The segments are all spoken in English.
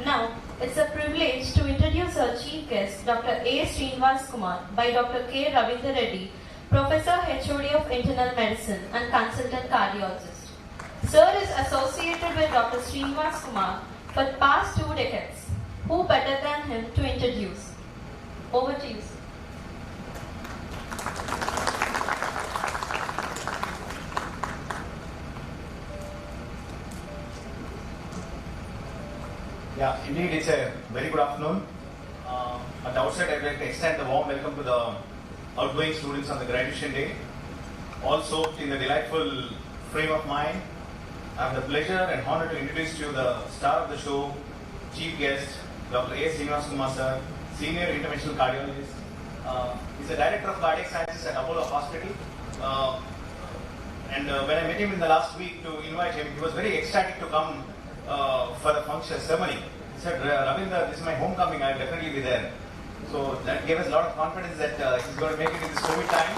Now, it's a privilege to introduce our chief guest, Dr. A. Srinivas Kumar, by Dr. K. Ravindra Reddy, Professor HOD of Internal Medicine and Consultant Cardiologist. Sir is associated with Dr. Srinivas Kumar for the past 2 decades. Who better than him to introduce? Over to you, sir. Yeah, indeed, it's a very good afternoon. At the outset, I'd like to extend a warm welcome to the outgoing students on the graduation day. Also, in the delightful frame of mind, I have the pleasure and honor to introduce to you the star of the show, chief guest, Dr. A. Srinivas Kumar sir, senior interventional cardiologist. He's the director of cardiac sciences at Apollo Hospital. When I met him in the last week to invite him, he was very ecstatic to come for the function ceremony. He said, Ravindra, this is my homecoming, I'll definitely be there. So that gave us a lot of confidence that he's going to make it in this COVID time.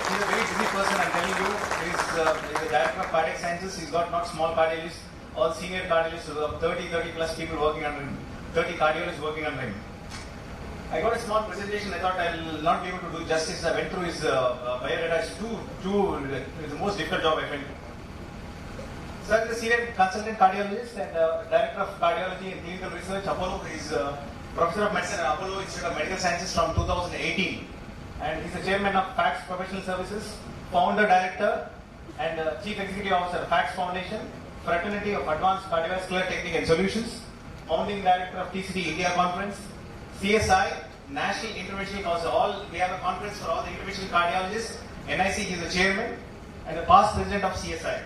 He's a very busy person, I'm telling you. He's the director of cardiac sciences. He's got not small cardiologists, all senior cardiologists, 30 plus people working under him, 30 cardiologists working under him. I got a small presentation. I thought I'll not be able to do justice. I went through his biodata. It's the most difficult job I think. Sir is a senior consultant cardiologist and director of cardiology and clinical research. Apollo is professor of medicine at Apollo Institute of Medical Sciences from 2018. And he's the chairman of FACTS Professional Services, founder, director, and chief executive officer of FACTS Foundation, Fraternity of Advanced Cardiovascular Technique and Solutions, founding director of TCT India Conference, CSI, National Interventional Council. We have a conference for all the interventional cardiologists. NIC, he's the chairman, and the past president of CSI.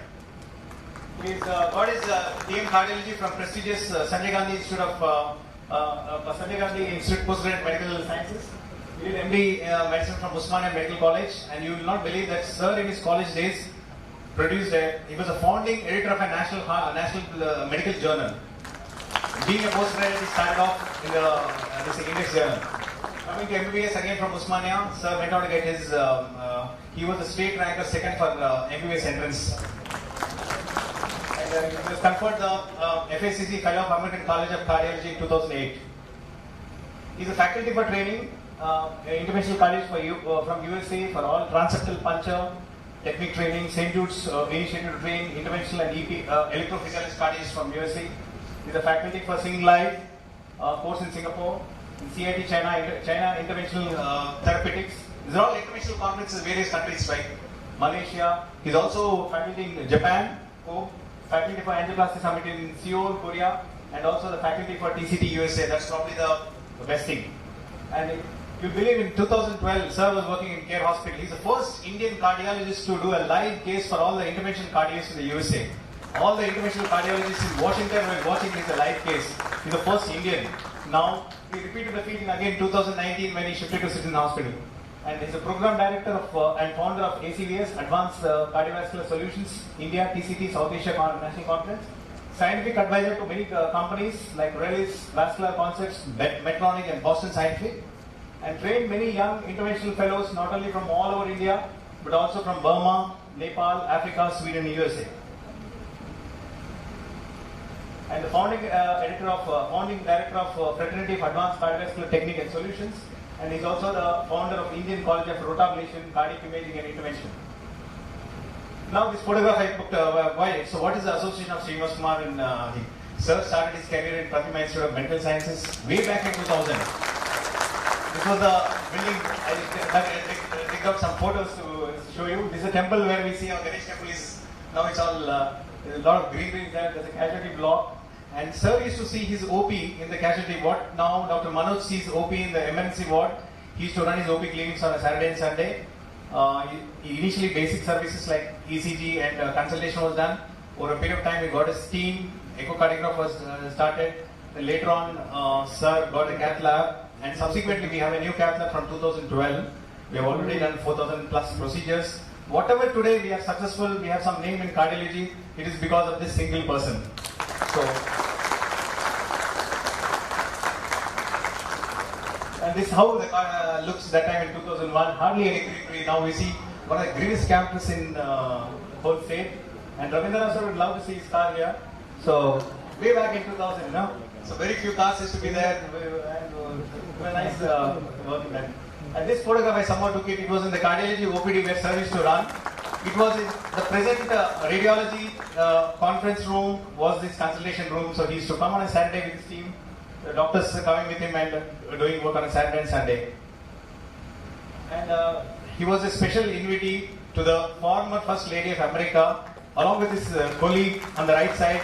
He's got his DM Cardiology from prestigious Sanjay Gandhi Institute of Sanjay Gandhi Institute Postgraduate Medical Sciences. He did MD Medicine from Osmania Medical College, and you will not believe that Sir in his college days he was a founding editor of a national medical journal. Being a postgraduate, he started off in the index journal. Coming to MBBS again from Osmania, Sir went out to get his. He was the state ranker second for MBBS entrance. And he was conferred the FACC Fellow of American College of Cardiology in 2008. He's a faculty for training, interventional cardiologist from USA for all transeptal puncture, technique training, St. Jude's initiative to train interventional and EP electrophysiologist cardiologists from USA. He's a faculty for Sing Life course in Singapore, in CIT China Interventional Therapeutics. These are all interventional conferences in various countries like Malaysia. He's also faculty in Japan, faculty for Angioplasty Summit in Seoul, Korea, and also the faculty for TCT USA. That's probably the best thing. And if you believe in 2012, Sir was working in Care Hospital. He's the first Indian cardiologist to do a live case for all the interventional cardiologists in the USA. All the interventional cardiologists in Washington were watching this live case. He's the first Indian. Now, he repeated the feat again in 2019 when he shifted to Citizen Hospital. And he's a program director of and founder of ACVS, Advanced Cardiovascular Solutions, India, TCT, South Asia National Conference. Scientific advisor to many companies like Relis, Vascular Concepts, Medtronic, and Boston Scientific. And trained many young interventional fellows not only from all over India, but also from Burma, Nepal, Africa, Sweden, and USA. And the founding director of Fraternity of Advanced Cardiovascular Technique and Solutions. And he's also the founder of Indian College of Rotablation, Cardiac Imaging and Intervention. Now this photograph I booked, why? So what is the association of Srinivas Kumar and Sir started his career in Pratima Institute of Medical Sciences way back in 2000. This was the building, I picked up some photos to show you. This is a temple where we see our Ganesh temple is, now it's all, there's a lot of greenery there, there's a casualty block. And Sir used to see his OP in the casualty ward. Now Dr. Manoj sees OP in the emergency ward. He used to run his OP clinics on a Saturday and Sunday. Initially basic services like ECG and consultation was done. Over a period of time we got his team, echocardiograph was started. Then later on Sir got a cath lab, and subsequently we have a new cath lab from 2012. We have already done 4,000 plus procedures. Whatever today we are successful, we have some name in cardiology, it is because of this single person. So, and this is how the looks that time in 2001. Hardly any greenery. Now we see one of the greenest campus in whole state. And Ravindra sir would love to see his car here. So way back in 2000, so very few cars used to be there, and it was nice working there. And this photograph I somehow took it. It was in the cardiology OPD where sir used to run. It was in the present radiology conference room was this consultation room. So he used to come on a Saturday with his team. The doctors coming with him and doing work on a Saturday and Sunday. And he was a special invitee to the former First Lady of America, along with his colleague on the right side,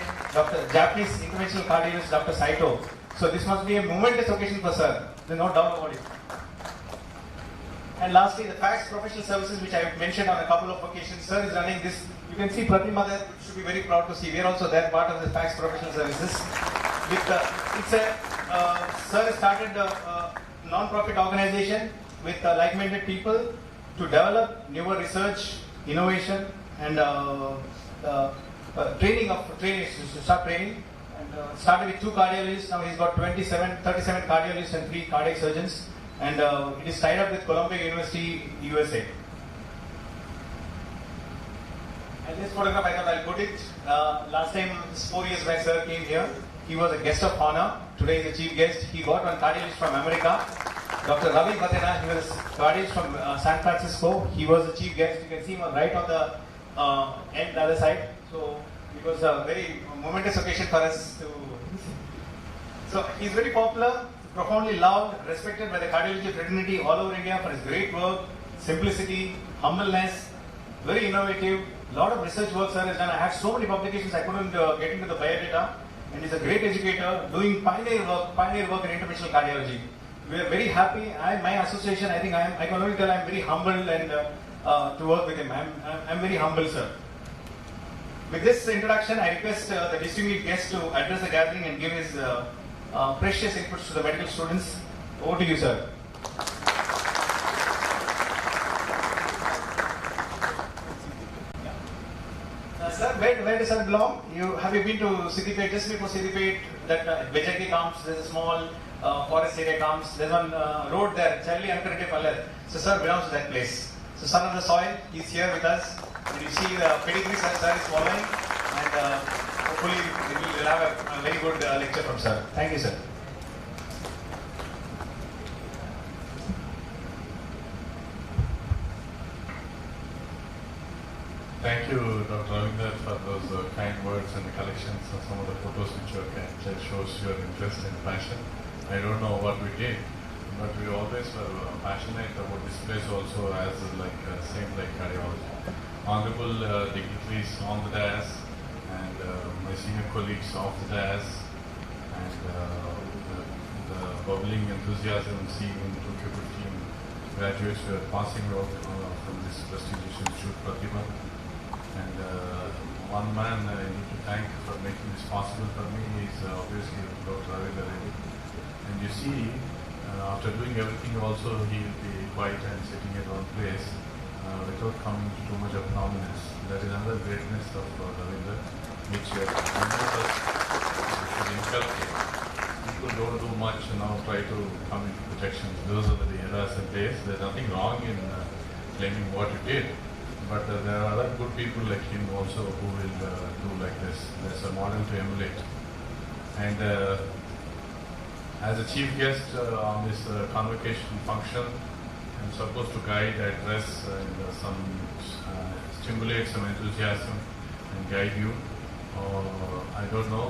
Japanese interventional cardiologist Dr. Saito. So this must be a momentous occasion for sir. There's no doubt about it. And lastly, the FACS professional services, which I have mentioned on a couple of occasions. Sir is running this. You can see Pratima there. You should be very proud to see. We are also there, part of the FACS professional services. Sir has started a non-profit organization with like-minded people to develop newer research, innovation, and start training. And started with 2 cardiologists. Now he's got 37 cardiologists and 3 cardiac surgeons. And it is tied up with Columbia University, USA. And this photograph, I thought I'll put it. Last time, 4 years back, sir came here. He was a guest of honor. Today is the chief guest. He got one cardiologist from America, Dr. Ravi Bhatena. He was a cardiologist from San Francisco. He was the chief guest. You can see him right on the end, the other side. So it was a very momentous occasion for us to. So he's very popular, profoundly loved, respected by the cardiology fraternity all over India for his great work, simplicity, humbleness, very innovative. Lot of research work sir has done. I had so many publications I couldn't get into the biodata. And he's a great educator doing pioneer work in interventional cardiology. We are very happy. My association, I can only tell I'm very humbled and to work with him. I'm very humble, sir. With this introduction, I request the distinguished guest to address the gathering and give his precious inputs to the medical students. Over to you, sir. Sir, where does sir belong? Have you been to Siddipet? Just before Siddipet, that Bejaki camps, there's a small forest area camps. There's one road there, Charlie Ankarate Pallar. So sir belongs to that place. So son of the soil, he's here with us. And you see the pedigree sir is following. And hopefully we'll have a very good lecture from sir. Thank you, sir. Thank you, Dr. Ravinder, for those kind words and the collections of some of the photos which you can that shows your interest and passion. I don't know what we did, but we always were passionate about this place also as same like cardiology. Honorable dignitaries on the dais and my senior colleagues off the dais and the bubbling enthusiasm seen in 2015 graduates who are passing out from this prestigious institute, Pratima. And one man I need to thank for making this possible for me is obviously Dr. Ravinder Reddy. And you see, after doing everything also, he will be quiet and sitting at one place without coming to too much of prominence. That is another greatness of Ravinder, which many of us should inculcate. People don't do much and now try to come into protection. Those are the eras and days. There's nothing wrong in claiming what you did. But there are other good people like him also who will do like this. There's a model to emulate. And as a chief guest on this convocation function, I'm supposed to guide, address, and stimulate some enthusiasm and guide you. I don't know,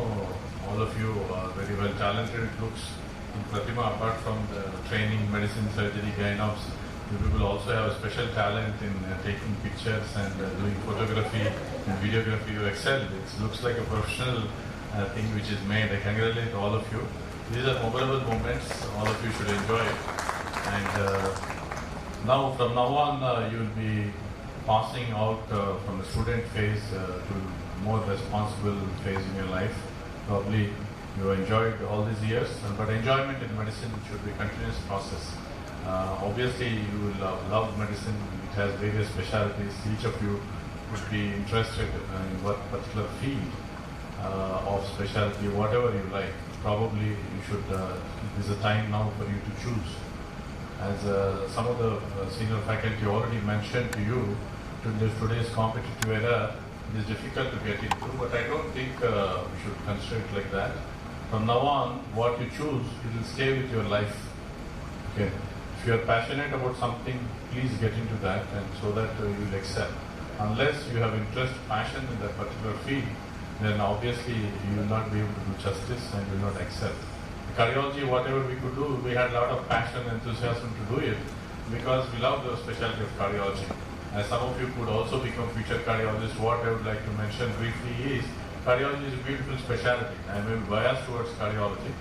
all of you are very well talented, it looks. In Pratima, apart from the training, medicine, surgery, gynops, you people also have a special talent in taking pictures and doing photography and videography. You excel. It looks like a professional thing which is made. I congratulate all of you. These are memorable moments. All of you should enjoy it. And from now on, you will be passing out from the student phase to more responsible phase in your life. Probably you enjoyed all these years, but enjoyment in medicine should be a continuous process. Obviously, you will love medicine. It has various specialties. Each of you would be interested in what particular field of specialty, whatever you like. Probably you should, there's a time now for you to choose. As some of the senior faculty already mentioned to you, today's competitive era, It is difficult to get into, but I don't think we should consider it like that. From now on, what you choose, it will stay with your life. Okay. If you are passionate about something, please get into that, and so that you will excel. Unless you have interest, passion in that particular field, then obviously you will not be able to do justice and you will not excel. Cardiology, whatever we could do, we had a lot of passion and enthusiasm to do it because we love the specialty of cardiology. As some of you could also become future cardiologists, what I would like to mention briefly is cardiology is a beautiful specialty. I may be biased towards cardiology,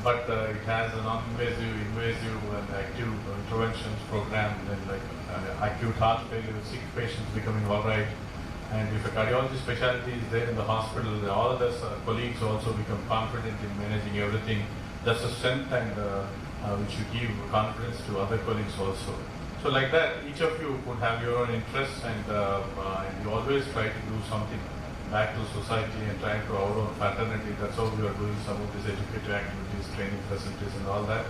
but it has a non-invasive, invasive and active interventions program, and like acute heart failure, sick patients becoming all right. And if a cardiology specialty is there in the hospital, all of us colleagues also become confident in managing everything. That's a strength and which you give confidence to other colleagues also. So like that, each of you could have your own interests, and you always try to do something back to society and trying to our own fraternity. That's how we are doing some of these educative activities, training facilities and all that.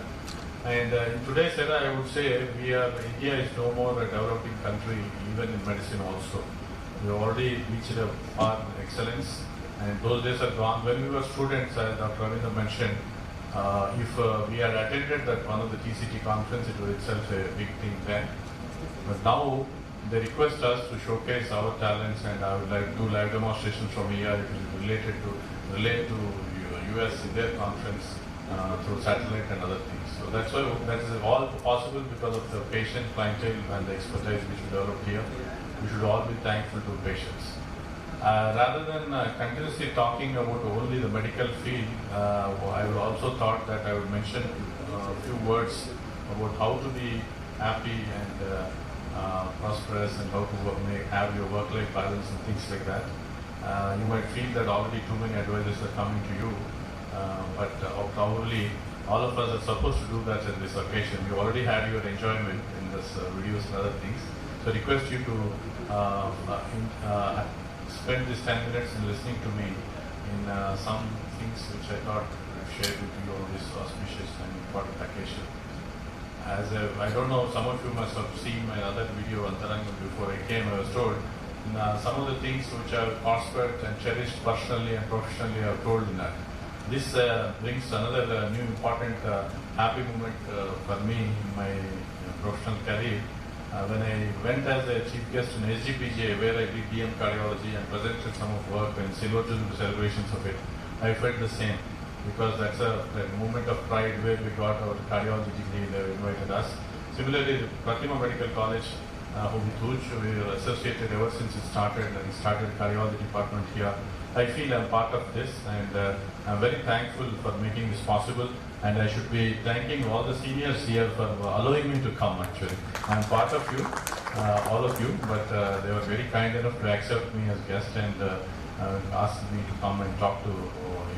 And in today's era, I would say India is no more a developing country, even in medicine also. We already reached a far excellence, and those days are gone. When we were students, as Dr. Ravinda mentioned, if we had attended that one of the TCT conference, it was itself a big thing then. But now they request us to showcase our talents, and I would like to do live demonstrations from here. It is relate to US in their conference through satellite and other things. So that's why that is all possible because of the patient clientele and the expertise which we developed here. We should all be thankful to patients. Rather than continuously talking about only the medical field, I would also thought that I would mention a few words about how to be happy and prosperous, and how to have your work-life balance and things like that. You might feel that already too many advisors are coming to you, but probably all of us are supposed to do that at this occasion. You already had your enjoyment in this videos and other things. So I request you to spend this 10 minutes in listening to me in some things which I thought I would share with you on this auspicious and important occasion. I don't know, some of you must have seen my other video Antarangam before I came. I was told some of the things which I have prospered and cherished personally and professionally I have told in that. This brings another new important happy moment for me in my professional career. When I went as a chief guest in SGPGA, where I did DM cardiology and presented some of work and silver jubilee celebrations of it, I felt the same, because that's a moment of pride where we got our cardiology degree. They invited us. Similarly, the Pratima Medical College, which we were associated ever since it started, and started cardiology department here. I feel I'm part of this, and I'm very thankful for making this possible. And I should be thanking all the seniors here for allowing me to come. Actually, I'm part of you, all of you, but they were very kind enough to accept me as guest and asked me to come and talk to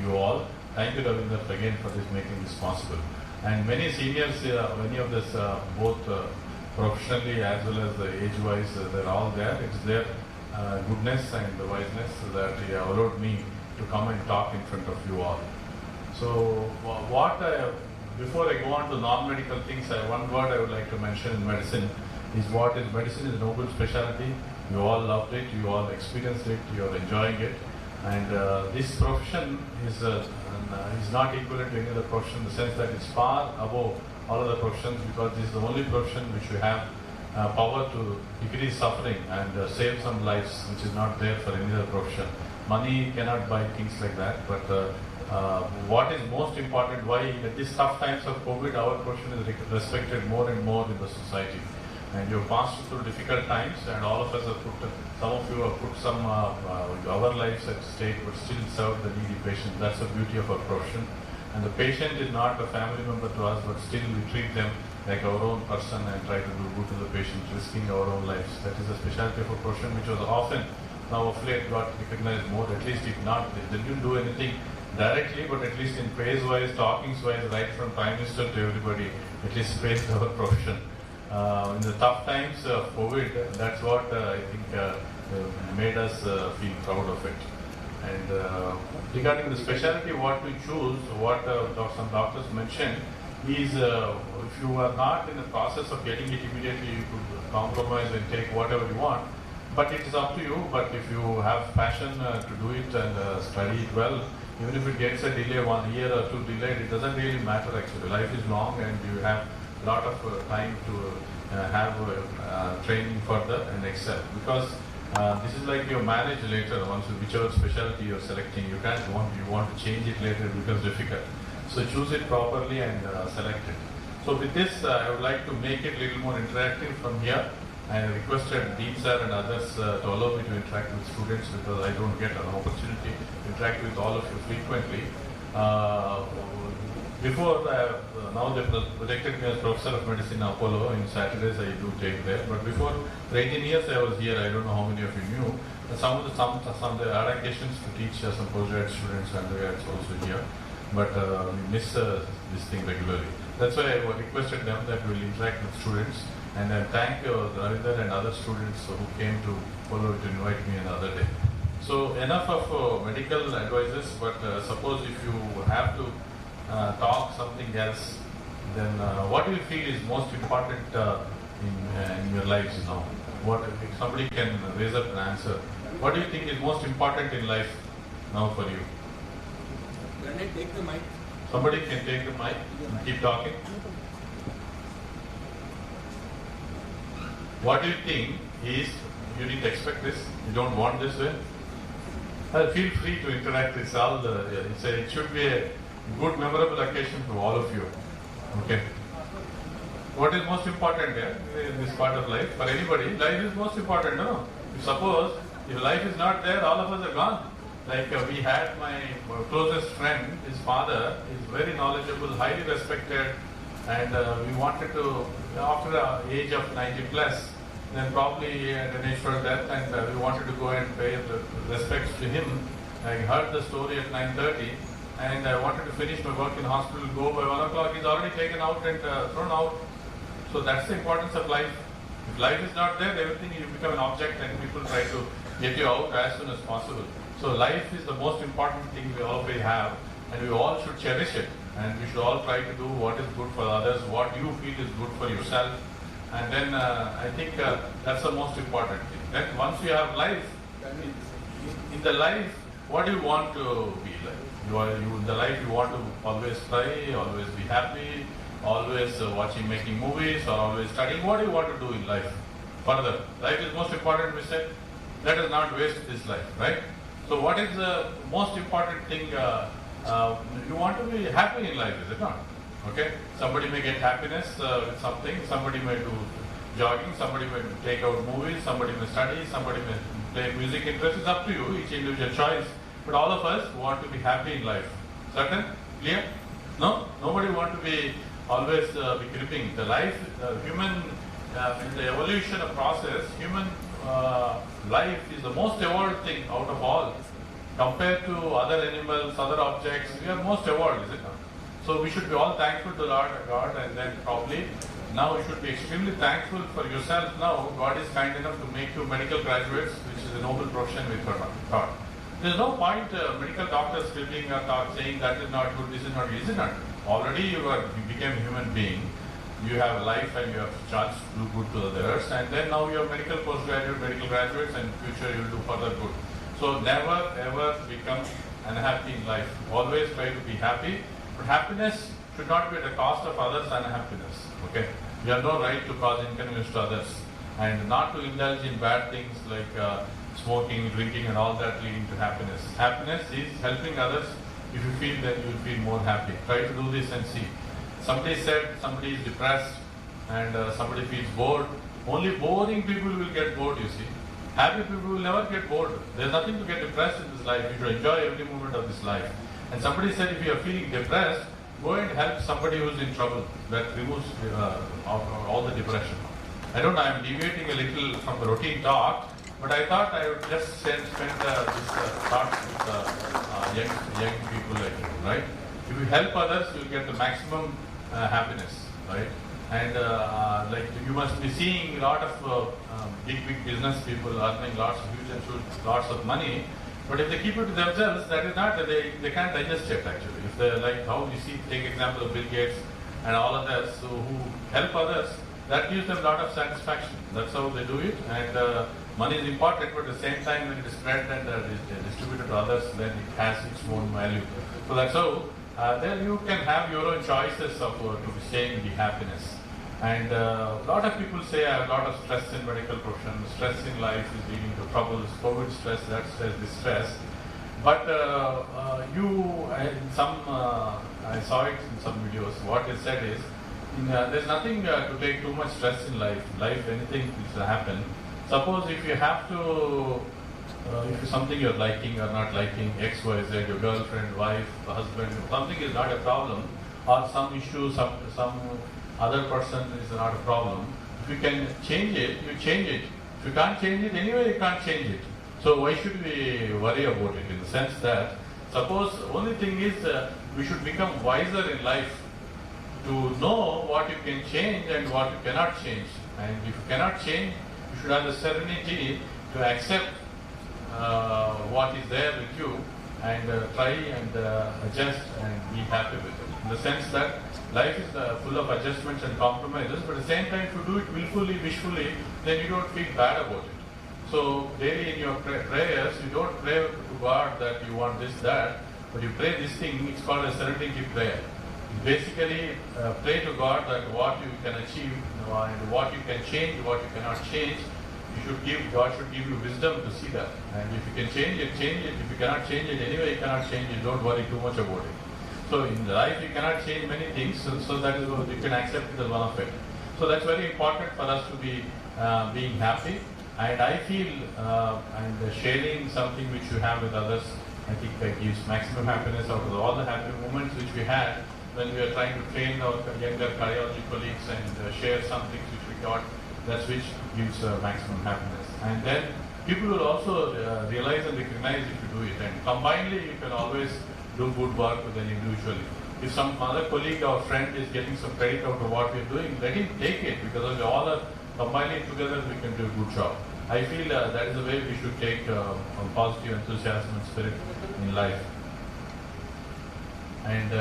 you all. Thank you, Ravinder, again for making this possible. And many seniors, many of this, both professionally as well as age-wise, they're all there. It's their goodness and the wiseness that allowed me to come and talk in front of you all. So, before I go on to non-medical things, one word I would like to mention in medicine is medicine is a noble specialty. You all loved it, you all experienced it, you are enjoying it, and this profession is not equivalent to any other profession in the sense that it's far above all other professions, because this is the only profession which you have power to decrease suffering and save some lives, which is not there for any other profession. Money cannot buy things like that, but what is most important, why at these tough times of COVID, our profession is respected more and more in the society. And you've passed through difficult times, and all of us have some of you have put some our lives at stake, but still serve the needy patient. That's the beauty of our profession. And the patient is not a family member to us, but still we treat them like our own person and try to do good to the patient, risking our own lives. That is the specialty of a profession, which was often now of late got recognized more, at least if not, they didn't do anything directly, but at least in praise-wise, talkings-wise, right from Prime Minister to everybody, at least praised our profession. In the tough times of COVID, that's what I think made us feel proud of it. And regarding the specialty, what we choose, what some doctors mentioned, is if you are not in the process of getting it immediately, you could compromise and take whatever you want. But it is up to you. But if you have passion to do it and study it well, even if it gets a delay, 1 year or two delayed, it doesn't really matter actually. Life is long and you have a lot of time to have training further and excel. Because this is like your marriage later, once whichever specialty you're selecting, you want to change it later, it becomes difficult. So choose it properly and select it. So with this, I would like to make it a little more interactive from here. I requested Dean sir and others to allow me to interact with students because I don't get an opportunity to interact with all of you frequently. Now they projected me as Professor of Medicine Apollo. In Saturdays I do take there. But before 18 years I was here. I don't know how many of you knew. Some of the allocations to teach some postgrad students and undergrads also here. But we miss this thing regularly. That's why I requested them that we will interact with students. And I thank Ravinder and other students who came to Polo to invite me another day. So enough of medical advices, but suppose if you have to talk something else, then what do you feel is most important in your lives now? What if somebody can raise up an answer? What do you think is most important in life now for you? Can I take the mic? Somebody can take the mic and keep talking. What do you think is, you didn't expect this, you don't want this way? Feel free to interact. It's all it should be a good, memorable occasion for all of you. Okay. What is most important here in this part of life? For anybody, life is most important, no? Suppose if life is not there, all of us are gone. Like we had my closest friend, his father is very knowledgeable, highly respected, and we wanted to, after the age of 90 plus, then probably he had an natural death, and we wanted to go and pay the respects to him. I heard the story at 9:30, and I wanted to finish my work in hospital, go by 1 o'clock, he's already taken out and thrown out. So that's the importance of life. If life is not there, everything you become an object and people try to get you out as soon as possible. So life is the most important thing we always have, and we all should cherish it. And we should all try to do what is good for others, what you feel is good for yourself. And then I think that's the most important thing. Then once you have life, in the life, what do you want to be like? In the life you want to always try, always be happy, always making movies, or always studying. What do you want to do in life? Further, life is most important, we said. Let us not waste this life, right? So what is the most important thing? You want to be happy in life, is it not? Okay? Somebody may get happiness with something, somebody may do jogging, somebody may take out movies, somebody may study, somebody may play music interest. It's up to you, each individual choice. But all of us want to be happy in life. Certain? Clear? No? Nobody want to be always be gripping. The life, human, in the evolution of process, human life is the most evolved thing out of all. Compared to other animals, other objects, we are most evolved, is it not? So we should be all thankful to Lord God, and then probably now you should be extremely thankful for yourself now. God is kind enough to make you medical graduates, which is a noble profession we thought. There's no point medical doctors scribbling or saying that is not good, this is not good, is it not? Already you became a human being. You have life and you have chance to do good to others, and then now you are medical postgraduate, medical graduates, and in future you will do further good. So never ever become unhappy in life. Always try to be happy. But happiness should not be at the cost of others' unhappiness. Okay? You have no right to cause inconvenience to others, and not to indulge in bad things like smoking, drinking, and all that leading to happiness. Happiness is helping others. If you feel that, you will feel more happy. Try to do this and see. Somebody said somebody is depressed and somebody feels bored. Only boring people will get bored, you see. Happy people will never get bored. There's nothing to get depressed in this life. You should enjoy every moment of this life. And somebody said if you are feeling depressed, go and help somebody who's in trouble. That removes all the depression. I don't know, I'm deviating a little from the routine talk, but I thought I would just spend this thought with young people like you, right? If you help others, you'll get the maximum happiness, right? And like you must be seeing a lot of big business people earning lots of money. But if they keep it to themselves, that is not, they can't digest it actually. If they like how you see, take example of Bill Gates and all others who help others, that gives them a lot of satisfaction. That's how they do it. And money is important, but at the same time when it is spread and distributed to others, then it has its own value. So that's how then you can have your own choices of to be staying in the happiness. And a lot of people say I have a lot of stress in medical profession, stress in life is leading to troubles, COVID stress, that stress, this stress. But I saw it in some videos, what they said is, there's nothing to take too much stress in life. Life, anything will happen. Suppose if you have to, if it's something you're liking or not liking, X, Y, Z, your girlfriend, wife, husband, something is not a problem, or some issue, some other person is not a problem. If you can change it, you change it. If you can't change it, anyway you can't change it. So why should we worry about it? In the sense that, suppose only thing is we should become wiser in life to know what you can change and what you cannot change. And if you cannot change, you should have the serenity to accept what is there with you and try and adjust and be happy with it. In the sense that life is full of adjustments and compromises, but at the same time, if you do it willfully, wishfully, then you don't feel bad about it. So daily in your prayers, you don't pray to God that you want this, that, but you pray this thing, it's called a serenity prayer. You basically pray to God that what you can achieve and what you can change, what you cannot change, God should give you wisdom to see that. And if you can change it, change it. If you cannot change it, anyway you cannot change it, don't worry too much about it. So in life you cannot change many things, so that is what you can accept it as one of it. So that's very important for us to be being happy. And I feel and sharing something which you have with others, I think that gives maximum happiness out of all the happy moments which we had when we were trying to train our younger cardiology colleagues and share some things which we got. That's which gives maximum happiness. And then people will also realize and recognize if you do it. And combinedly, you can always do good work with them individually. If some other colleague or friend is getting some credit out of what we're doing, let him take it, because if we all are combining together, we can do a good job. I feel that is the way we should take positive enthusiasm and spirit in life. And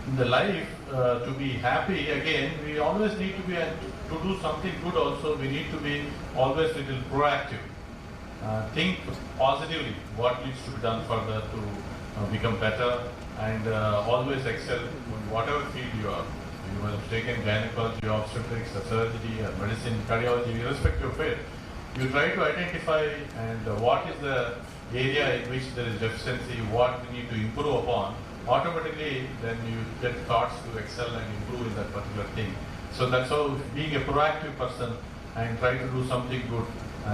in the life, to be happy, again, we always need to be, to do something good also, we need to be always a little proactive. Think positively what needs to be done further to become better, and always excel in whatever field you are. You must have taken gynecology, obstetrics, surgery, medicine, cardiology, irrespective of it. You try to identify and what is the area in which there is deficiency, what we need to improve upon. Automatically, then you get thoughts to excel and improve in that particular thing. So that's how being a proactive person and try to do something good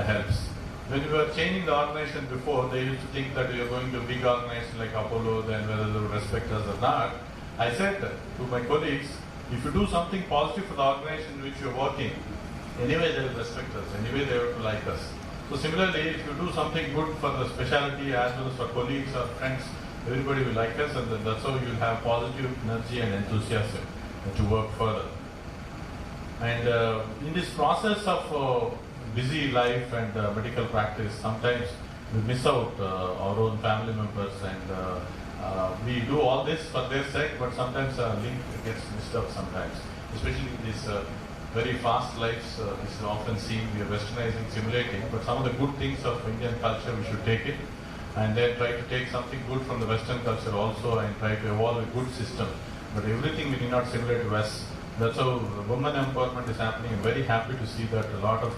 helps. When we were changing the organization before, they used to think that we are going to a big organization like Apollo, then whether they would respect us or not. I said to my colleagues, if you do something positive for the organization in which you are working, anyway they will respect us, anyway they will like us. So similarly, if you do something good for the specialty as well as for colleagues or friends, everybody will like us, and then that's how you will have positive energy and enthusiasm to work further. And in this process of busy life and medical practice, sometimes we miss out our own family members, and we do all this for their sake, but sometimes our link gets missed out sometimes. Especially in these very fast lives, this is often seen, we are westernizing, simulating, but some of the good things of Indian culture, we should take it, and then try to take something good from the Western culture also, and try to evolve a good system. But everything we need not simulate West. That's how women empowerment is happening. I'm very happy to see that a lot of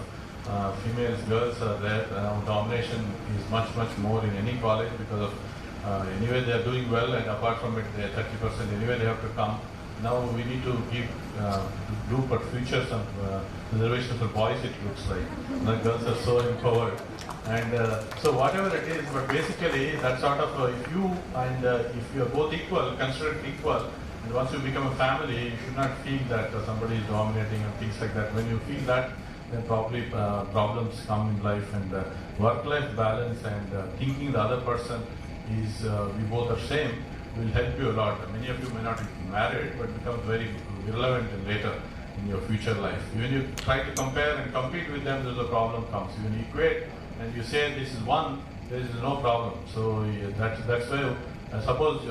females, girls are there. Domination is much more in any college, because of anyway they are doing well, and apart from it, they are 30%. Anyway, they have to come. Now we need to give do for future some reservations for boys. It looks like the girls are so empowered, and so whatever it is. But basically, that sort of if you are both equal, consider it equal. And once you become a family, you should not feel that somebody is dominating and things like that. When you feel that, then probably problems come in life, and work-life balance and thinking the other person is we both are same will help you a lot. Many of you may not be married, but become very relevant in later in your future life. When you try to compare and compete with them, there's a problem comes. When you equate and you say this is one, there is no problem. So that's why suppose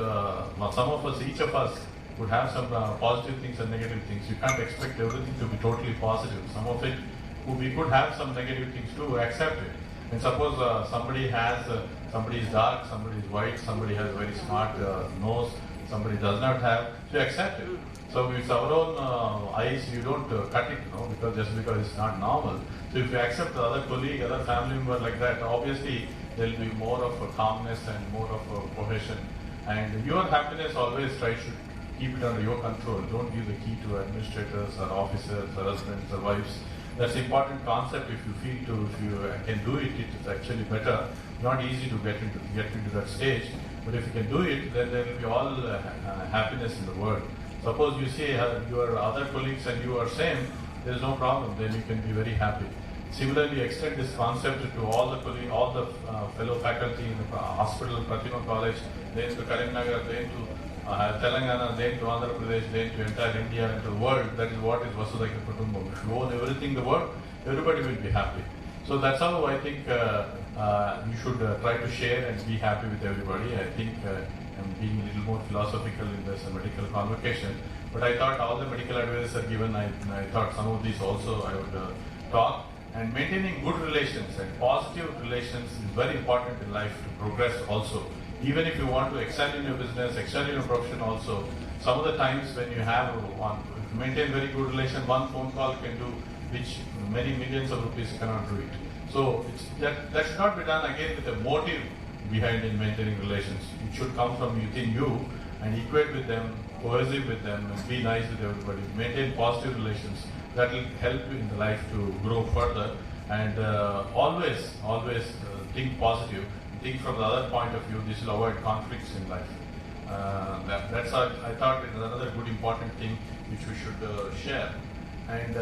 some of us, each of us, would have some positive things and negative things. You can't expect everything to be totally positive. Some of it we could have some negative things too, accept it. And suppose somebody is dark, somebody is white, somebody has very smart nose, somebody does not have, so accept it. So with our own eyes, you don't cut it, because it's not normal. So if you accept the other colleague, other family member like that, obviously there will be more of a calmness and more of a cohesion. And your happiness always try to keep it under your control. Don't give the key to administrators or officers or husbands or wives. That's an important concept. If you can do it, it's actually better. Not easy to get into that stage, but if you can do it, then there will be all happiness in the world. Suppose you say your other colleagues and you are same, there is no problem. Then you can be very happy. Similarly, extend this concept to all the fellow faculty in the hospital, Pratima College, then to Karimnagar, then to Telangana, then to Andhra Pradesh, then to entire India and to the world. That is what is Vasudhaiva Kutumbam. If you own everything in the world, everybody will be happy. So that's how I think you should try to share and be happy with everybody. I think I'm being a little more philosophical in this medical convocation, but I thought all the medical advices are given. I thought some of these also I would talk. And maintaining good relations and positive relations is very important in life to progress also. Even if you want to excel in your business, excel in your profession also, some of the times when you have if you maintain very good relation, one phone call can do which many millions of rupees cannot do it. So that should not be done again with a motive behind in maintaining relations. It should come from within you and equate with them, cohesive with them, and be nice with everybody. Maintain positive relations. That will help you in the life to grow further. And always think positive. Think from the other point of view. This will avoid conflicts in life. That's I thought it is another good important thing which we should share. And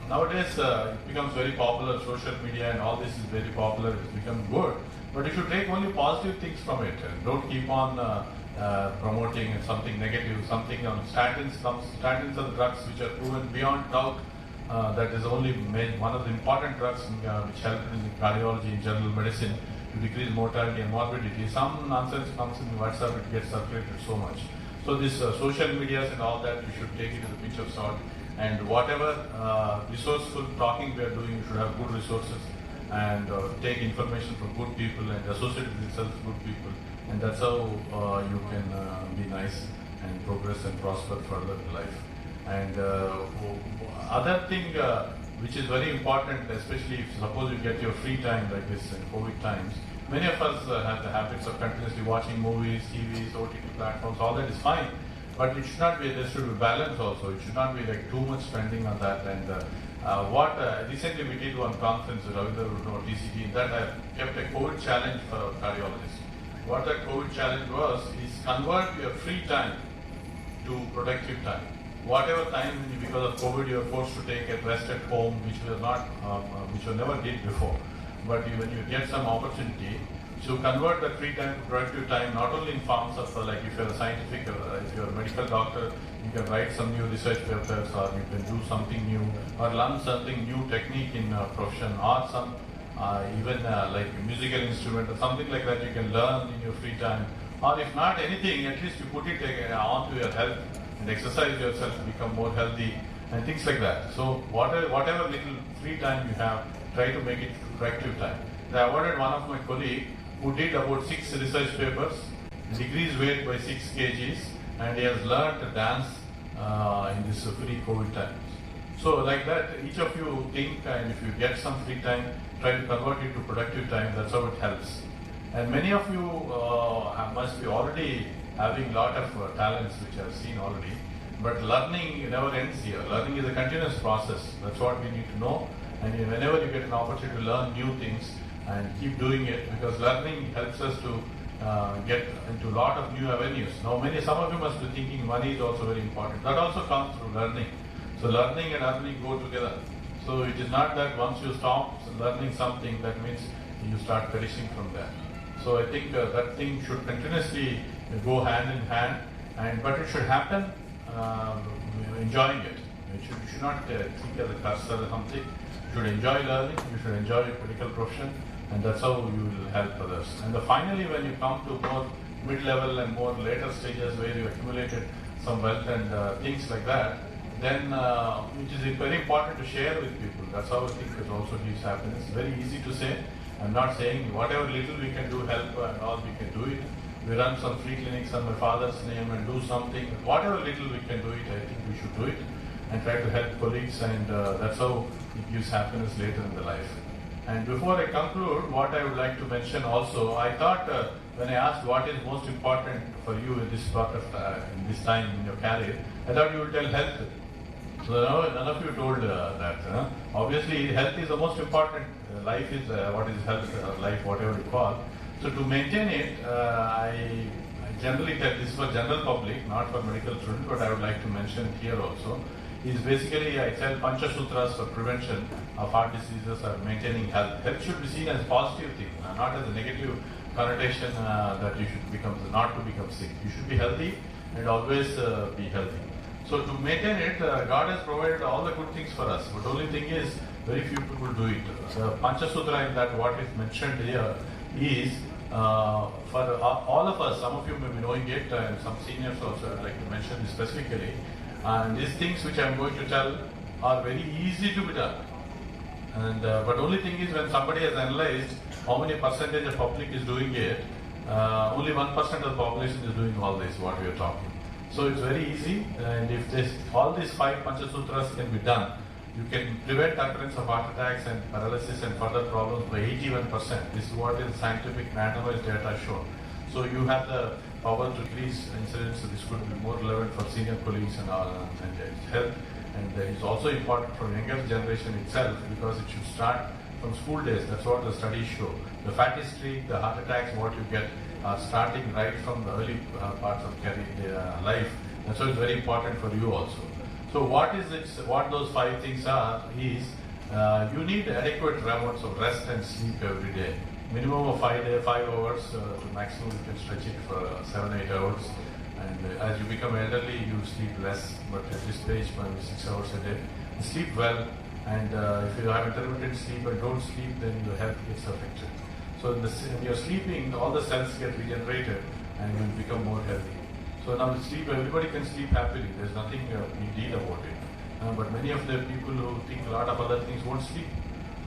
nowadays it becomes very popular. Social media and all this is very popular. It's become good. But you should take only positive things from it. Don't keep on promoting something negative, something on statins. Statins are the drugs which are proven beyond doubt. That is only one of the important drugs which help in cardiology, in general medicine, to decrease mortality and morbidity. Some nonsense comes in WhatsApp, it gets circulated so much. So this social medias and all that, you should take it with a pinch of salt. And whatever resourceful talking we are doing, you should have good resources and take information from good people and associate with yourself with good people. And that's how you can be nice and progress and prosper further in life. And other thing which is very important, especially if suppose you get your free time like this in COVID times, many of us have the habits of continuously watching movies, TVs, OTT platforms, all that is fine. But it should not be, there should be balance also. It should not be like too much spending on that. And recently we did one conference with Ravindra TCT, in that I kept a COVID challenge for our cardiologists. What that COVID challenge was is convert your free time to productive time. Whatever time because of COVID you are forced to take a rest at home, which you never did before. But when you get some opportunity, so convert that free time to productive time, not only in forms of like if you're a scientific, if you're a medical doctor, you can write some new research papers, or you can do something new, or learn something new technique in profession, or some even like a musical instrument or something like that you can learn in your free time. Or if not anything, at least you put it onto your health and exercise yourself to become more healthy and things like that. So whatever little free time you have, try to make it productive time. I awarded one of my colleagues who did about 6 research papers, decreased weight by 6 kgs, and he has learned to dance in this free COVID times. So like that, each of you think, and if you get some free time, try to convert it to productive time. That's how it helps. And many of you must be already having a lot of talents which I've seen already. But learning never ends here. Learning is a continuous process. That's what we need to know. And whenever you get an opportunity to learn new things, and keep doing it, because learning helps us to get into a lot of new avenues. Now some of you must be thinking money is also very important. That also comes through learning. So learning and earning go together. So it is not that once you stop learning something, that means you start perishing from there. So I think that thing should continuously go hand in hand, but it should happen enjoying it. You should not think as a curse or something. You should enjoy learning, you should enjoy your medical profession, and that's how you will help others. And finally, when you come to more mid-level and more later stages where you accumulated some wealth and things like that, then which is very important to share with people. That's how I think it also gives happiness. Very easy to say. I'm not saying whatever little we can do, help and all, we can do it. We run some free clinics on my father's name and do something. Whatever little we can do it, I think we should do it and try to help colleagues, and that's how it gives happiness later in the life. And before I conclude, what I would like to mention also, I thought when I asked what is most important for you in this part of in this time in your career, I thought you would tell health. So none of you told that. Obviously, health is the most important. Life is what is health, life, whatever you call. So to maintain it, I generally tell this for general public, not for medical students, but I would like to mention it here also. Is basically I tell Pancha Sutras for prevention of heart diseases or maintaining health. Health should be seen as a positive thing, not as a negative connotation that you should become not to become sick. You should be healthy and always be healthy. So to maintain it, God has provided all the good things for us. But the only thing is, very few people do it. The Pancha Sutra in that what is mentioned here is for all of us. Some of you may be knowing it, and some seniors also I'd like to mention this specifically. And these things which I'm going to tell are very easy to be done. And but only thing is, when somebody has analyzed how many percentage of public is doing it, only 1% of the population is doing all this, what we are talking. So it's very easy, and if all these 5 Pancha Sutras can be done, you can prevent occurrence of heart attacks and paralysis and further problems by 81%. This is what is scientific randomized data shown. So you have the power to increase incidence. So this could be more relevant for senior colleagues and all, and health. And it's also important for younger generation itself, because it should start from school days. That's what the studies show. The fatty streak, the heart attacks, what you get are starting right from the early parts of life. That's why it's very important for you also. So what those 5 things are is you need adequate amounts of rest and sleep every day. Minimum of 5 hours to maximum you can stretch it for 7-8 hours. And as you become elderly, you sleep less, but at this stage, maybe 6 hours a day. Sleep well, and if you have intermittent sleep and don't sleep, then your health gets affected. So when you're sleeping, all the cells get regenerated and you will become more healthy. So now sleep, everybody can sleep happily. There's nothing big deal about it. But many of the people who think a lot of other things won't sleep.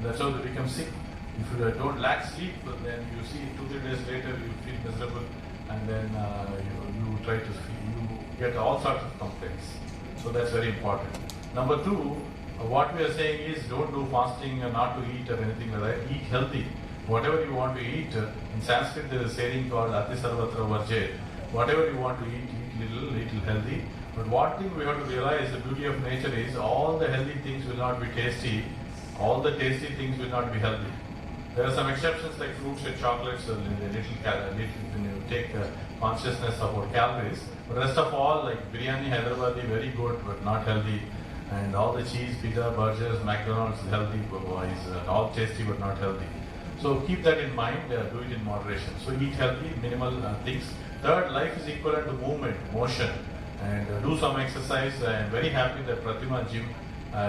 That's how they become sick. If you don't lack sleep, then you see 2-3 days later you feel miserable, and then you try to you get all sorts of complaints. So that's very important. Number 2, what we are saying is don't do fasting and not to eat or anything like that. Eat healthy. Whatever you want to eat, in Sanskrit there is a saying called Ati Sarvatra Varjet. Whatever you want to eat little healthy. But one thing we have to realize, the beauty of nature is all the healthy things will not be tasty, all the tasty things will not be healthy. There are some exceptions like fruits and chocolates, when you take consciousness about calories. But rest of all, like biryani, Hyderabadi, very good but not healthy. And all the cheese, pizza, burgers, McDonald's is healthy, all tasty but not healthy. So keep that in mind, do it in moderation. So eat healthy, minimal things. Third, life is equivalent to movement, motion, and do some exercise. I am very happy that Pratima Gym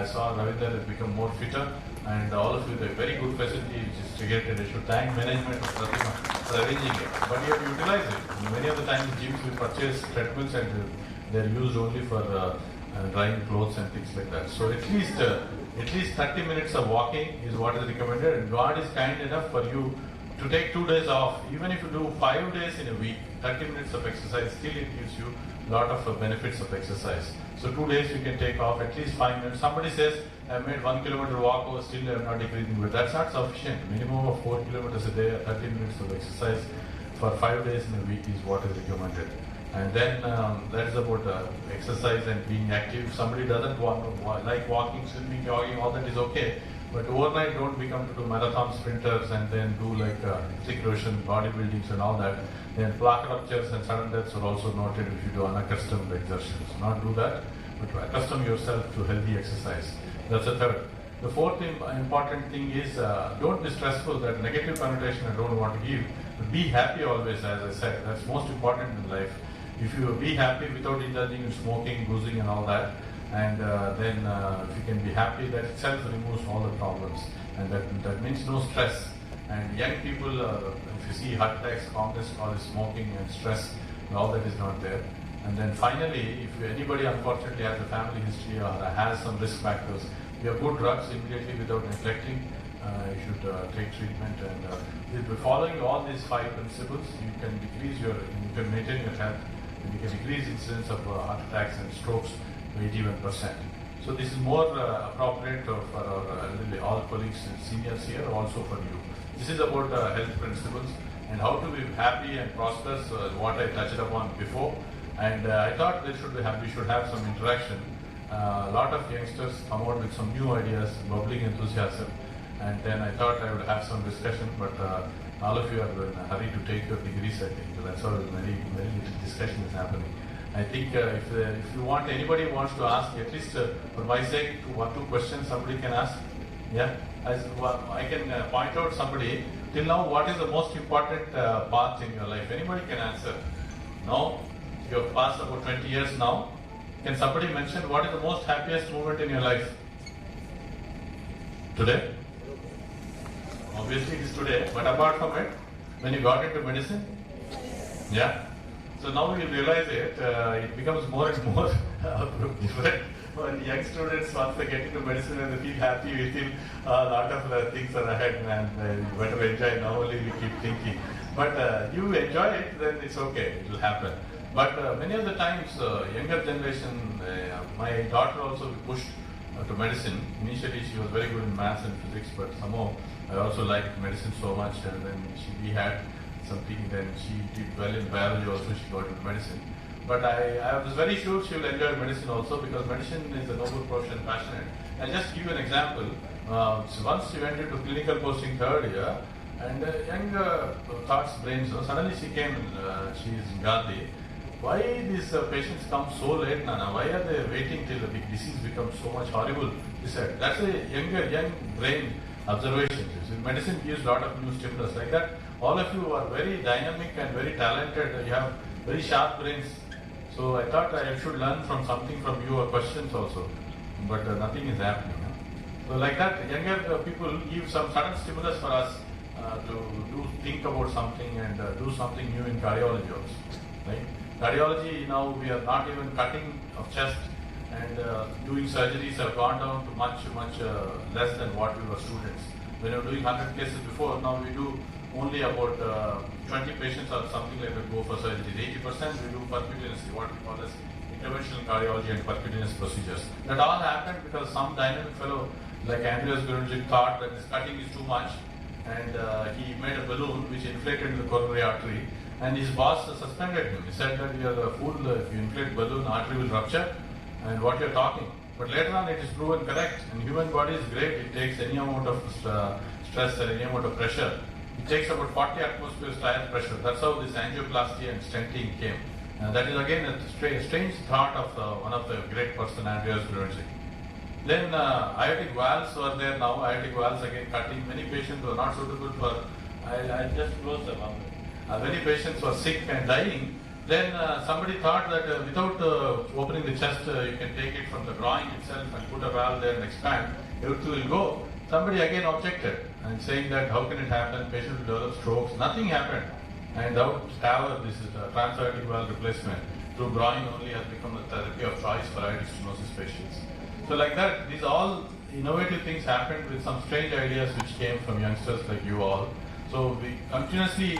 saw Ravinder has become more fitter, and all of you, the very good facility which is created. I should thank management of Pratima for arranging it. But you have to utilize it. Many of the times gyms will purchase treadmills and they are used only for drying clothes and things like that. So at least 30 minutes of walking is what is recommended, and God is kind enough for you to take 2 days off. Even if you do 5 days in a week, 30 minutes of exercise, still it gives you a lot of benefits of exercise. So 2 days you can take off at least 5 minutes. Somebody says, I made 1 kilometer walk, or still I am not decreasing, but that's not sufficient. Minimum of 4 kilometers a day, 30 minutes of exercise for 5 days in a week is what is recommended. And then that is about exercise and being active. If somebody doesn't like walking, swimming, jogging, all that is okay. But overnight, don't become to do marathon sprinters and then do like thick Russian bodybuildings and all that. Then plaque ruptures and sudden deaths are also noted if you do unaccustomed exertions. Not do that, but accustom yourself to healthy exercise. That's the third. The fourth important thing is don't be stressful. That negative connotation I don't want to give. But be happy always, as I said. That's most important in life. If you be happy without indulging in smoking, boozing and all that, and then if you can be happy, that itself removes all the problems, and that means no stress. And young people, if you see heart attacks, calmness, all this smoking and stress, all that is not there. And then finally, if anybody unfortunately has a family history or has some risk factors, we have good drugs immediately without neglecting. You should take treatment, and with following all these 5 principles, you can maintain your health, and you can decrease incidence of heart attacks and strokes to 81%. So this is more appropriate for all colleagues and seniors here, also for you. This is about health principles and how to be happy and prosperous, what I touched upon before. And I thought we should have some interaction. A lot of youngsters come out with some new ideas, bubbling enthusiasm. And then I thought I would have some discussion, but all of you are in a hurry to take your degrees, I think. That's why very little discussion is happening. I think if you want, anybody wants to ask, at least for my sake, 1 2 questions somebody can ask. Yeah, I can point out somebody. Till now, what is the most important part in your life? Anybody can answer. No? You have passed about 20 years now. Can somebody mention what is the most happiest moment in your life? Today? Obviously it is today, but apart from it, when you got into medicine? Yeah? So now you realize it becomes more and more different. When young students, once they get into medicine and they feel happy, we feel a lot of things are ahead and you better enjoy. Now only we keep thinking. But you enjoy it, then it's okay, it will happen. But many of the times, younger generation, my daughter also pushed to medicine. Initially she was very good in maths and physics, but somehow I also liked medicine so much, and then we had something, then she did well in biology also, she got into medicine. But I was very sure she will enjoy medicine also, because medicine is a noble profession, passionate. I'll just give you an example. So once she went into clinical posting 3rd year, and young thoughts, brains, so suddenly she came, she is in Gandhi. Why these patients come so late, Nana? Why are they waiting till the disease becomes so much horrible? She said, that's a young brain observation. Medicine gives a lot of new stimulus like that. All of you are very dynamic and very talented. You have very sharp brains. So I thought I should learn from something from you, or questions also. But nothing is happening. So like that, younger people give some sudden stimulus for us to think about something and do something new in cardiology also. Right? Cardiology, now we are not even cutting of chest, and doing surgeries have gone down to much less than what we were students. When we were doing 100 cases before, now we do only about 20 patients or something like that go for surgery. 80% we do percutaneously, what we call as interventional cardiology and percutaneous procedures. That all happened because some dynamic fellow like Andreas Gurunjic thought that this cutting is too much, and he made a balloon which inflated the coronary artery, and his boss suspended him. He said that you are a fool, if you inflate balloon, artery will rupture, and what you are talking. But later on it is proven correct, and human body is great. It takes any amount of stress or any amount of pressure. It takes about 40 atmospheres tire pressure. That's how this angioplasty and stenting came. That is again a strange thought of one of the great person, Andreas Gurunjic. Then aortic valves were there now. Aortic valves again cutting. Many patients were not suitable for. I just closed them up. Many patients were sick and dying. Then somebody thought that without opening the chest, you can take it from the groin itself and put a valve there and expand. Everything will go. Somebody again objected and saying that how can it happen? Patient will develop strokes. Nothing happened. And now TAVR, this is a transaortic valve replacement through groin only, has become the therapy of choice for aortic stenosis patients. So like that, these all innovative things happened with some strange ideas which came from youngsters like you all. So we continuously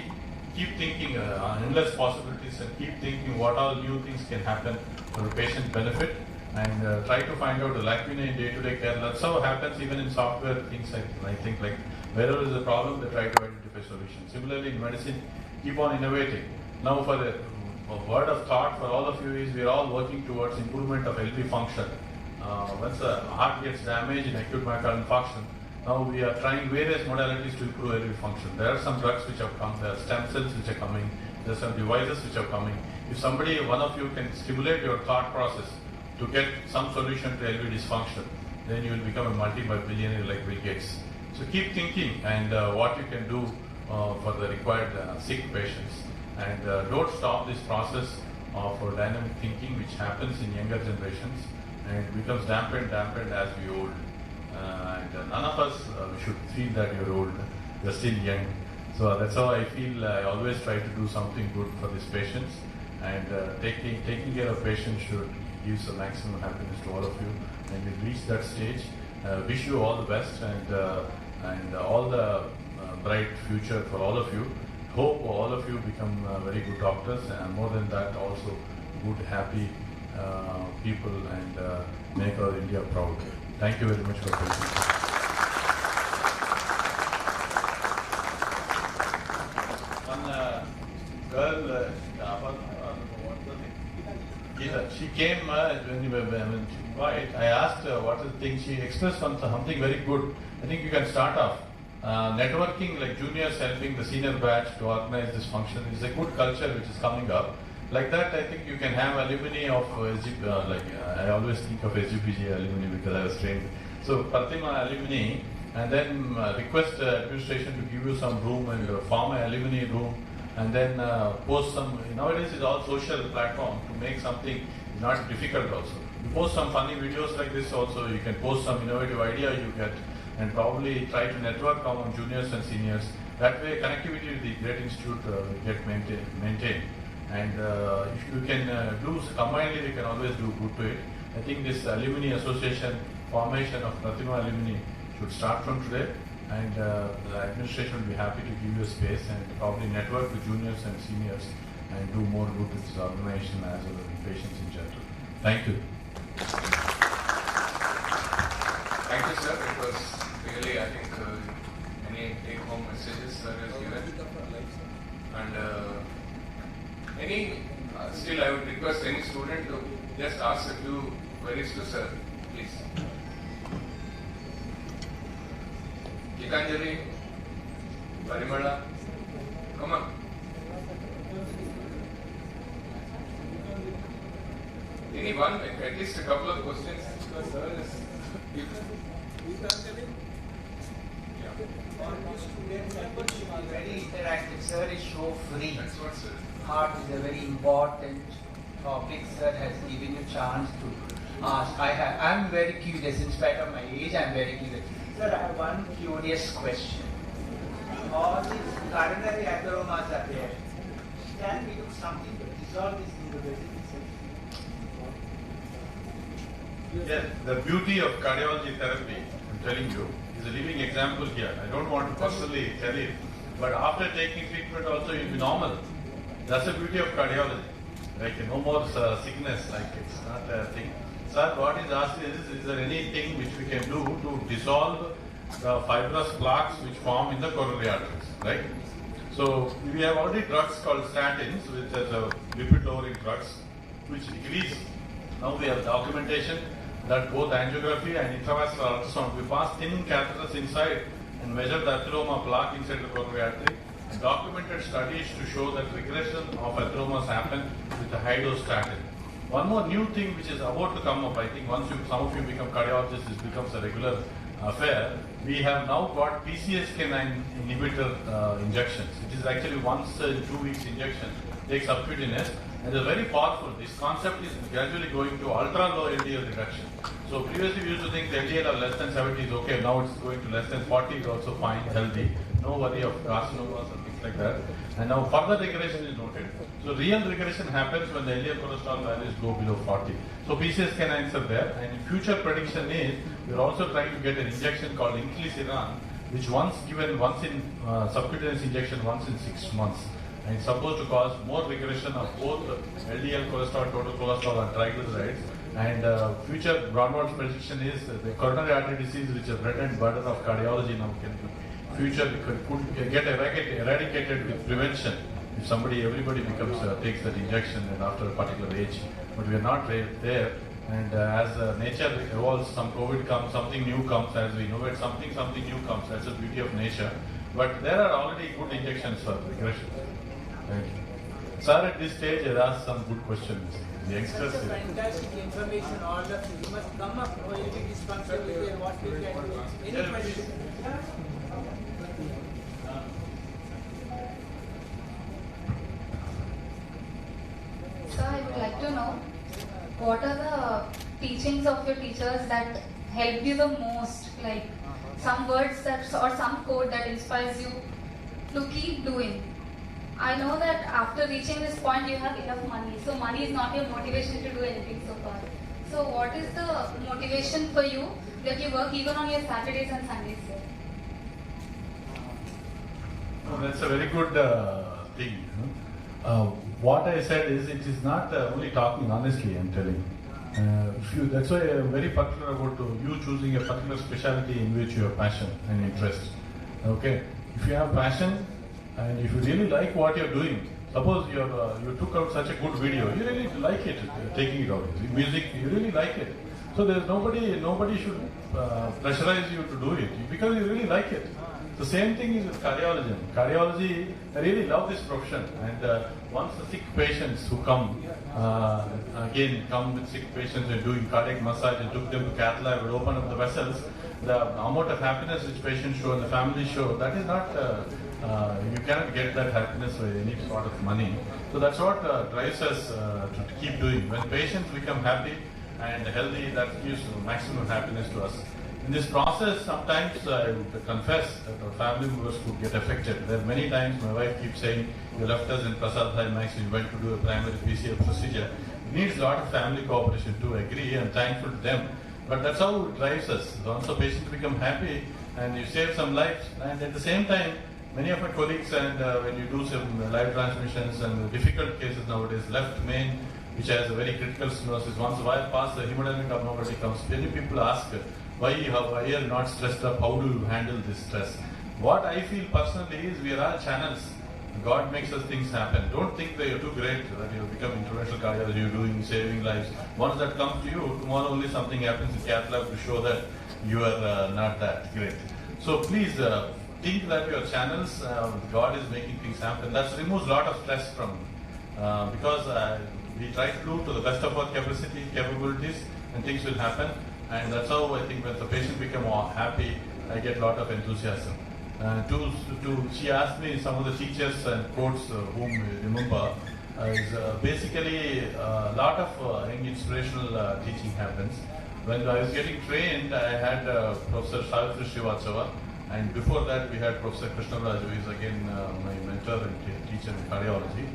keep thinking endless possibilities and keep thinking what all new things can happen for the patient benefit, and try to find out the lacunae in day-to-day care. That's how it happens even in software things. I think like wherever is a problem, they try to identify solutions. Similarly in medicine, keep on innovating. Now for the word of thought for all of you is we are all working towards improvement of LV function. Once the heart gets damaged in acute myocardial infarction, now we are trying various modalities to improve LV function. There are some drugs which have come, there are stem cells which are coming, there are some devices which are coming. If somebody, one of you can stimulate your thought process to get some solution to LV dysfunction, then you will become a multi-billionaire like Bill Gates. So keep thinking and what you can do for the required sick patients. And don't stop this process of dynamic thinking which happens in younger generations and becomes dampened as we old. And none of us we should feel that you're old, you're still young. So that's how I feel. I always try to do something good for these patients. And taking care of patients should give the maximum happiness to all of you. And we reach that stage. Wish you all the best and all the bright future for all of you. Hope all of you become very good doctors, and more than that, also good, happy people, and make our India proud. Thank you very much for listening. One girl, Geeta, she came when she invited. I asked her what is the thing. She expressed something very good. I think you can start off. Networking, like juniors helping the senior batch to organize this function, is a good culture which is coming up. Like that, I think you can have alumni of I always think of SGPG alumni because I was trained. So Pratima alumni, and then request administration to give you some room and form an alumni room, and then post some. Nowadays, it's all social platform to make something not difficult. Also, you post some funny videos like this. Also, you can post some innovative idea you get, and probably try to network among juniors and seniors. That way, connectivity with the great institute will get maintained. And if you can do combinedly, we can always do good to it. I think this alumni association formation of Pratima alumni should start from today, and the administration will be happy to give you a space and probably network with juniors and seniors and do more good with this organization as well as patients in general. Thank you. Thank you, sir. It was really, I think, any take-home messages sir has given. And still I would request any student to just ask a few queries to sir, please. Gitanjali, Parimala, come on. Any one, at least a couple of questions, because sir is... Very interactive, sir is show free. That's what sir. Heart is a very important topic, sir has given you chance to ask. I'm very curious, in spite of my age, I'm very curious. Sir, I have one curious question. All these coronary atheromas are there. Can we do something to resolve this in the basic? Yes, the beauty of cardiology therapy, I'm telling you, is a living example here. I don't want to personally tell it, but after taking treatment also you'll be normal. That's the beauty of cardiology. Like no more sickness, like it's not a thing. Sir, what is asked is there anything which we can do to dissolve the fibrous plaques which form in the coronary arteries, right? So we have already drugs called statins, which are lipid-lowering drugs, which decrease. Now we have documentation that both angiography and intravascular ultrasound, we pass thin catheters inside and measure the atheroma plaque inside the coronary artery. Documented studies to show that regression of atheromas happen with a high dose statin. One more new thing which is about to come up, I think once some of you become cardiologists, this becomes a regular affair. We have now got PCSK9 inhibitor injections. It is actually once in 2 weeks injection, takes subcutaneous, and is very powerful. This concept is gradually going to ultra low LDL reduction. So previously we used to think the LDL of less than 70 is okay, now it's going to less than 40 is also fine, healthy. No worry of carcinomas or things like that. And now further regression is noted. So real regression happens when the LDL cholesterol values go below 40. So PCSK9s are there, and future prediction is we're also trying to get an injection called inclisiran, which once given once in subcutaneous injection once in 6 months, and it's supposed to cause more regression of both LDL cholesterol, total cholesterol, and triglycerides. And future Broadmont's prediction is the coronary artery disease, which is a bread and butter of cardiology now, can future could get eradicated with prevention if everybody becomes takes that injection and after a particular age. But we are not there. And as nature evolves, some COVID comes, something new comes. As we innovate something new comes. That's the beauty of nature. But there are already good injections for regression. Thank you. Sir, at this stage, I asked some good questions. The youngsters. Fantastic information, all of you. You must come up, no anything is here, what we can do. Any question? Sir, I would like to know what are the teachings of your teachers that help you the most, like some words that or some quote that inspires you to keep doing. I know that after reaching this point, you have enough money. So money is not your motivation to do anything so far. So what is the motivation for you that you work even on your Saturdays and Sundays? Oh, that's a very good thing. What I said is, it is not only talking honestly, I'm telling. That's why I'm very particular about you choosing a particular specialty in which you have passion and interest. Okay, if you have passion and if you really like what you're doing, suppose you took out such a good video, you really like it, taking it out. Music, you really like it. So there's nobody should pressurize you to do it because you really like it. The same thing is with cardiology. Cardiology, I really love this profession. And once the sick patients who come with sick patients and doing cardiac massage and took them to cath lab and open up the vessels, the amount of happiness which patients show and the family show, that is not, you cannot get that happiness by any sort of money. So that's what drives us to keep doing. When patients become happy and healthy, that gives maximum happiness to us. In this process, sometimes I would confess that our family members could get affected. There are many times my wife keeps saying, you left us in Prasad Thai Max, you went to do a primary PCL procedure. It needs a lot of family cooperation to agree, and thankful to them. But that's how it drives us. Once the patients become happy and you save some lives, and at the same time, many of my colleagues, and when you do some live transmissions and difficult cases nowadays, left main, which has a very critical stenosis, once a while past the hemodynamic abnormality comes, many people ask, why are you not stressed up? How do you handle this stress? What I feel personally is we are all channels. God makes us things happen. Don't think that you're too great, that you become interventional cardiology, you're doing saving lives. Once that comes to you, tomorrow only something happens in cath lab to show that you are not that great. So please think that your channels, God is making things happen. That removes a lot of stress from, because we try to do to the best of our capabilities, and things will happen. And that's how I think when the patient become more happy, I get a lot of enthusiasm. She asked me some of the teachers and quotes whom you remember. Is basically a lot of inspirational teaching happens. When I was getting trained, I had Professor Savitri Srivastava, and before that we had Professor Krishnaraj, who is again my mentor and teacher in cardiology.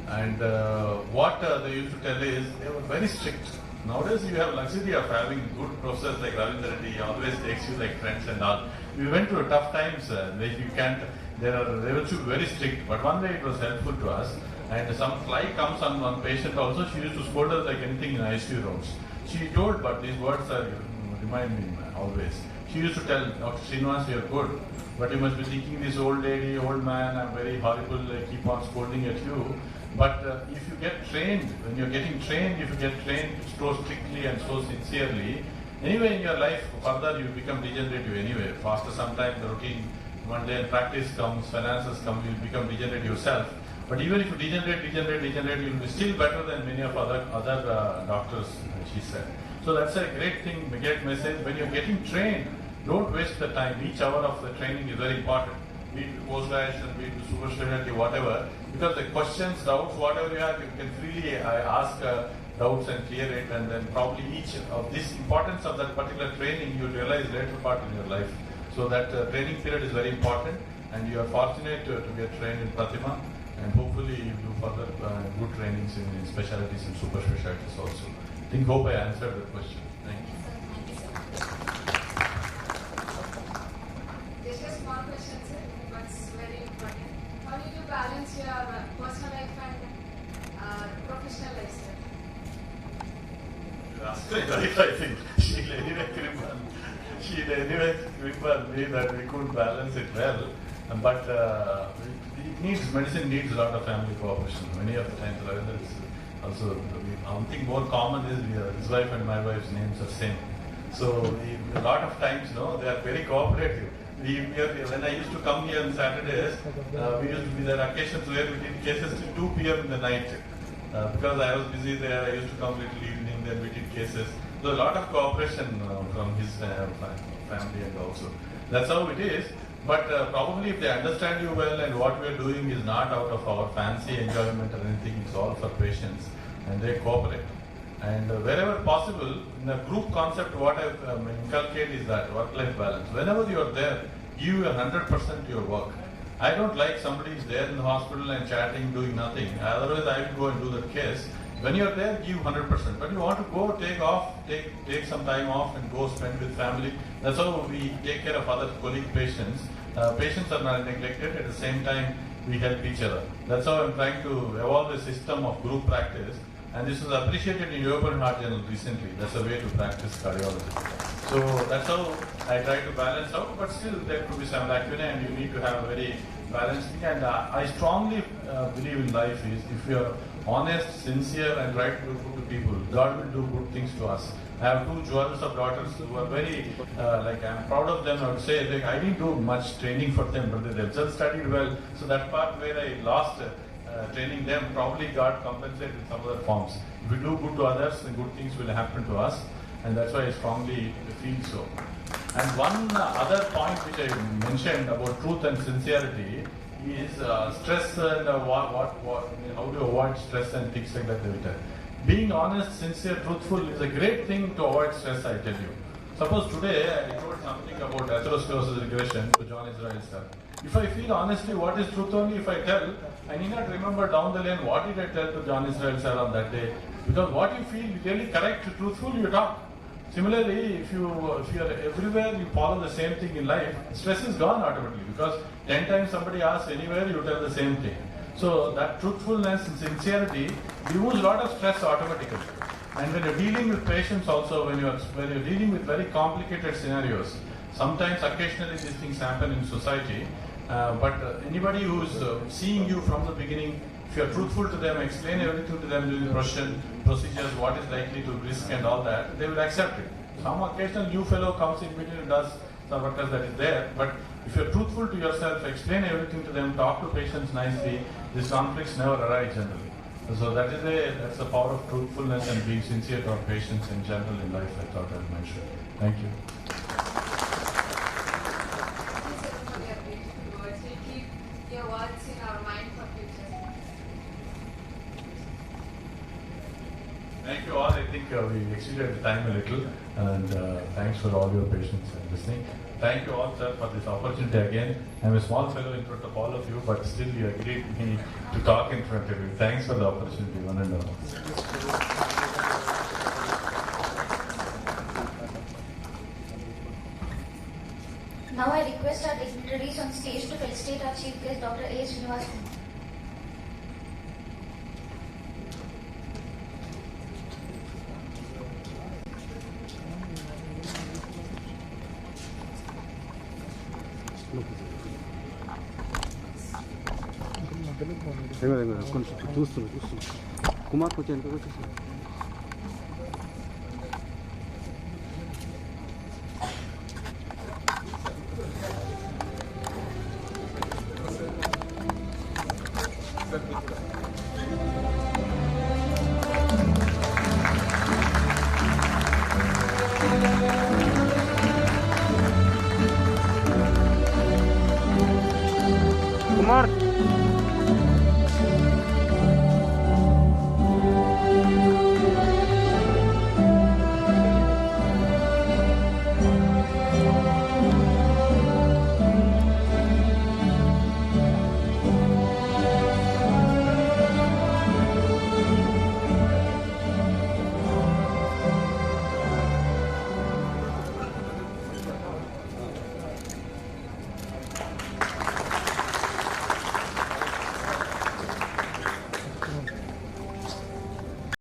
And what they used to tell is they were very strict. Nowadays you have luxury of having good professors like Ravindra Reddy, he always takes you like friends and all. We went through tough times, they were very strict, but one day it was helpful to us. And some fly comes on one patient also, she used to scold us like anything in ICU rooms. She told, but these words remind me always. She used to tell, Dr. Srinivas, you are good, but you must be thinking this old lady, old man, I'm very horrible, I keep on scolding at you. But if you get trained, when you're getting trained, if you get trained so strictly and so sincerely, anyway in your life, further you become degenerative anyway. After some time, the routine, one day and practice comes, finances come, you become degenerate yourself. But even if you degenerate, you'll be still better than many of other doctors, she said. So that's a great thing, great message. When you're getting trained, don't waste the time. Each hour of the training is very important. Be it post-graduation, be it super specialty, whatever. Because the questions, doubts, whatever you have, you can freely ask doubts and clear it, and then probably each of this importance of that particular training you realize later part in your life. So that training period is very important, and you are fortunate to get trained in Pratima, and hopefully you do further good trainings in specialties and super specialties also. Hope I answered the question. Thank you. This is one question, sir, but it's very important. How do you balance your personal life and professional life, sir? You asked me right, I think. She'll anyway remember me that we could balance it well. But medicine needs a lot of family cooperation. Many of the times, it's also, one thing more common is his wife and my wife's names are same. So a lot of times, they are very cooperative. When I used to come here on Saturdays, we used to be there occasions where we did cases till 2 p.m. in the night. Because I was busy there, I used to come little evening, then we did cases. So a lot of cooperation from his family and also. That's how it is. But probably if they understand you well and what we are doing is not out of our fancy enjoyment or anything, it's all for patients and they cooperate. And wherever possible, in a group concept, what I inculcate is that work-life balance. Whenever you are there, give 100% to your work. I don't like somebody is there in the hospital and chatting, doing nothing. Otherwise, I will go and do that case. When you're there, give 100%. But you want to go, take some time off and go spend with family. That's how we take care of other colleague patients. Patients are not neglected. At the same time, we help each other. That's how I'm trying to evolve a system of group practice. And this was appreciated in European Heart Journal recently. That's a way to practice cardiology. So that's how I try to balance out. But still, there could be some lacunae, and you need to have a very balanced thing. And I strongly believe in life is if you are honest, sincere, and try to do good to people, God will do good things to us. I have two jewels of daughters who are very, I'm proud of them. I would say, I didn't do much training for them, but they themselves studied well. So that part where I lost training them, probably God compensated in some other forms. If we do good to others, then good things will happen to us. And that's why I strongly feel so. And one other point which I mentioned about truth and sincerity is stress and how to avoid stress and things like that. Being honest, sincere, truthful is a great thing to avoid stress, I tell you. Suppose today I wrote something about atherosclerosis regression to John Israel sir. If I feel honestly what is truth only if I tell, I need not remember down the lane what did I tell to John Israel sir on that day. Because what you feel really correct, truthful, you talk. Similarly, if you are everywhere, you follow the same thing in life, stress is gone automatically because 10 times somebody asks anywhere, you tell the same thing. So that truthfulness and sincerity removes a lot of stress automatically. And when you're dealing with patients also, when you're dealing with very complicated scenarios, sometimes occasionally these things happen in society, but anybody who's seeing you from the beginning, if you're truthful to them, explain everything to them during the procedures, what is likely to risk and all that, they will accept it. Some occasional new fellow comes in between and does some workers that is there, but if you're truthful to yourself, explain everything to them, talk to patients nicely, these conflicts never arise generally. So that's the power of truthfulness and being sincere to our patients in general in life, I thought I'd mention. Thank you. Keep your words in our mind for future. Thank you all. I think we exceeded the time a little, and thanks for all your patience and listening. Thank you all, sir, for this opportunity again. I'm a small fellow in front of all of you, but still you agreed me to talk in front of you. Thanks for the opportunity, one and all. Now I request our dignitaries on stage to felicitate our chief guest, Dr. A. Srinivas Kumar. కొంచెం చూస్తున్నా కుమార్ కొంచెం వెనక వచ్చేసి